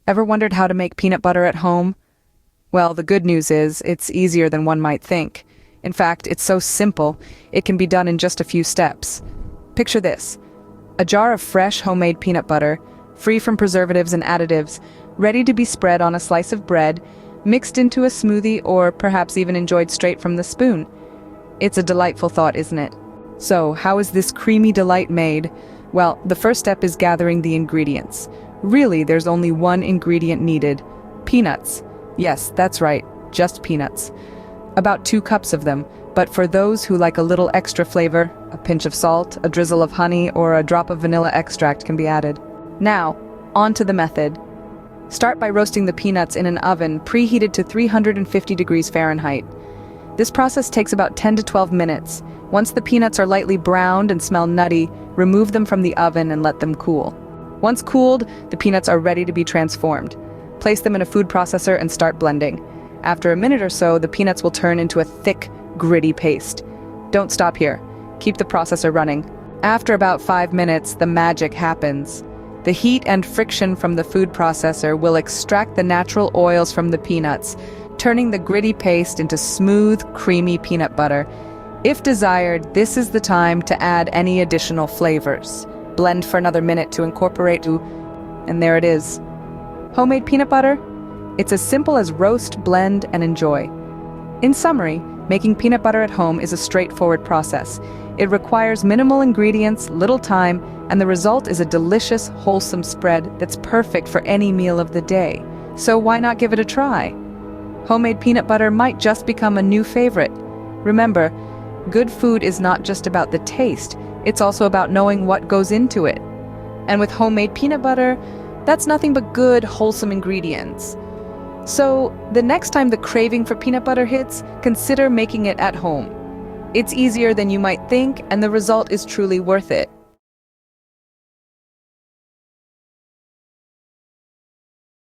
Ever wondered how to make peanut butter at home? Well, the good news is it's easier than one might think. In fact, it's so simple, it can be done in just a few steps. Picture this: a jar of fresh homemade peanut butter, free from preservatives and additives, ready to be spread on a slice of bread, mixed into a smoothie, or perhaps even enjoyed straight from the spoon. It's a delightful thought, isn't it? So, how is this creamy delight made? Well, the first step is gathering the ingredients. Really, there's only one ingredient needed: peanuts. Yes, that's right, just peanuts. About 2 cups of them, but for those who like a little extra flavor, a pinch of salt, a drizzle of honey, or a drop of vanilla extract can be added. Now, on to the method. Start by roasting the peanuts in an oven preheated to 350 degrees Fahrenheit. This process takes about 10 to 12 minutes. Once the peanuts are lightly browned and smell nutty, remove them from the oven and let them cool. Once cooled, the peanuts are ready to be transformed. Place them in a food processor and start blending. After a minute or so, the peanuts will turn into a thick, gritty paste. Don't stop here. Keep the processor running. After about 5 minutes, the magic happens. The heat and friction from the food processor will extract the natural oils from the peanuts, turning the gritty paste into smooth, creamy peanut butter. If desired, this is the time to add any additional flavors. Blend for another minute to incorporate, and there it is. Homemade peanut butter? It's as simple as roast, blend, and enjoy. In summary, making peanut butter at home is a straightforward process. It requires minimal ingredients, little time, and the result is a delicious, wholesome spread that's perfect for any meal of the day. So why not give it a try? Homemade peanut butter might just become a new favorite. Remember, good food is not just about the taste, it's also about knowing what goes into it. And with homemade peanut butter, that's nothing but good, wholesome ingredients. So, the next time the craving for peanut butter hits, consider making it at home. It's easier than you might think, and the result is truly worth it.